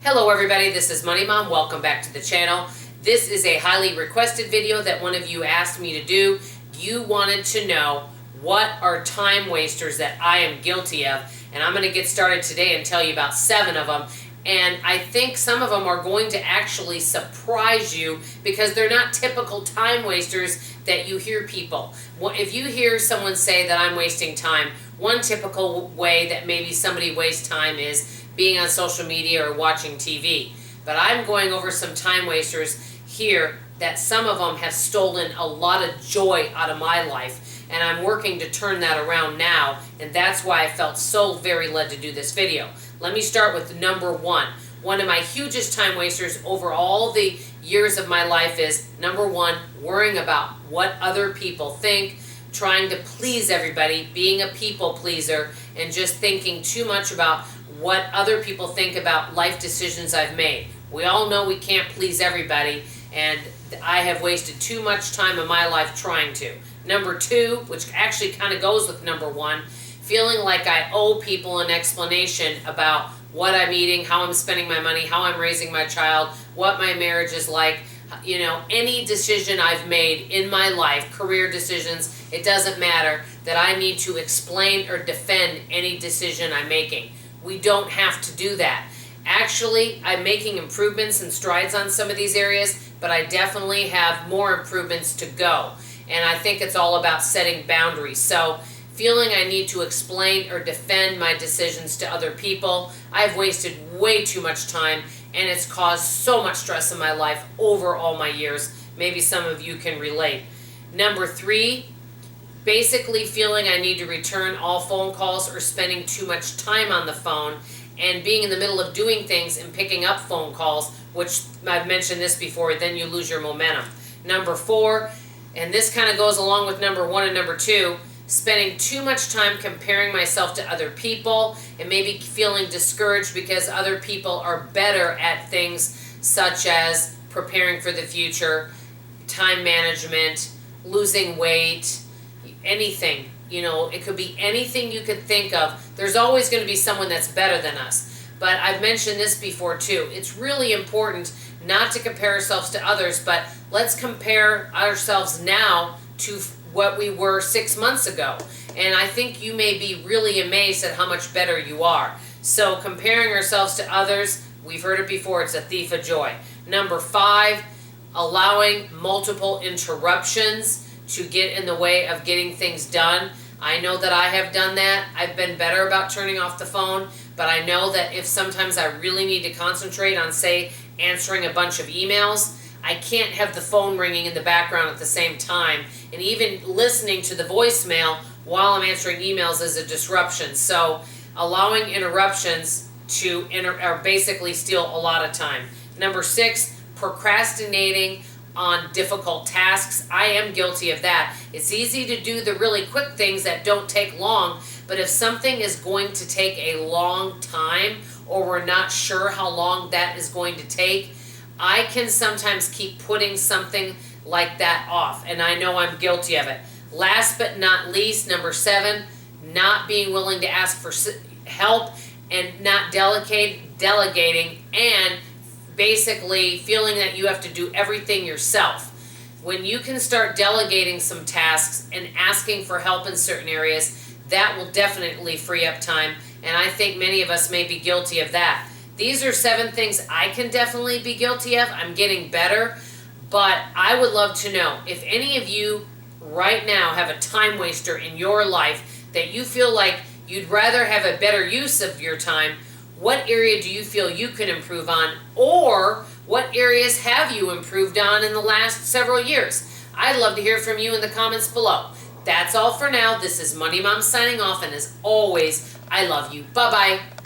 Hello everybody, this is Money Mom. Welcome back to the channel. This is a highly requested video that one of you asked me to do. You wanted to know what are time wasters that I am guilty of, and I'm going to get started today and tell you about 7 of them. And I think some of them are going to actually surprise you because they're not typical time wasters that you hear people. If you hear someone say that I'm wasting time, one typical way that maybe somebody wastes time is being on social media or watching TV. But I'm going over some time wasters here that some of them have stolen a lot of joy out of my life, and I'm working to turn that around now, and that's why I felt so very led to do this video. Let me start with number 1. One of my hugest time wasters over all the years of my life is, number 1, worrying about what other people think, trying to please everybody, being a people pleaser, and just thinking too much about what other people think about life decisions I've made. We all know we can't please everybody, and I have wasted too much time in my life trying to. Number 2, which actually kind of goes with number 1, feeling like I owe people an explanation about what I'm eating, how I'm spending my money, how I'm raising my child, what my marriage is like. You know, any decision I've made in my life, career decisions, it doesn't matter, that I need to explain or defend any decision I'm making. We don't have to do that. Actually, I'm making improvements and strides on some of these areas, but I definitely have more improvements to go. And I think it's all about setting boundaries. So, feeling I need to explain or defend my decisions to other people, I've wasted way too much time, and it's caused so much stress in my life over all my years. Maybe some of you can relate. Number 3, basically feeling I need to return all phone calls or spending too much time on the phone and being in the middle of doing things and picking up phone calls, which I've mentioned this before, then you lose your momentum. Number 4, and this kind of goes along with number 1 and number 2, spending too much time comparing myself to other people and maybe feeling discouraged because other people are better at things such as preparing for the future, time management, losing weight, anything. You know, it could be anything you could think of. There's always going to be someone that's better than us. But I've mentioned this before too. It's really important not to compare ourselves to others, but let's compare ourselves now to what we were 6 months ago. And I think you may be really amazed at how much better you are. So comparing ourselves to others, we've heard it before, it's a thief of joy. Number 5, allowing multiple interruptions to get in the way of getting things done. I know that I have done that. I've been better about turning off the phone, but I know that if sometimes I really need to concentrate on, say, answering a bunch of emails, I can't have the phone ringing in the background at the same time, and even listening to the voicemail while I'm answering emails is a disruption. So allowing interruptions to basically steal a lot of time. Number 6, procrastinating on difficult tasks. I am guilty of that. It's easy to do the really quick things that don't take long, but if something is going to take a long time or we're not sure how long that is going to take, I can sometimes keep putting something like that off, and I know I'm guilty of it. Last but not least, number 7, not being willing to ask for help and not delegating and basically feeling that you have to do everything yourself. When you can start delegating some tasks and asking for help in certain areas, that will definitely free up time, and I think many of us may be guilty of that. These are 7 things I can definitely be guilty of. I'm getting better, but I would love to know if any of you right now have a time waster in your life that you feel like you'd rather have a better use of your time. What area do you feel you can improve on, or what areas have you improved on in the last several years? I'd love to hear from you in the comments below. That's all for now. This is Money Mom signing off, and as always, I love you. Bye-bye.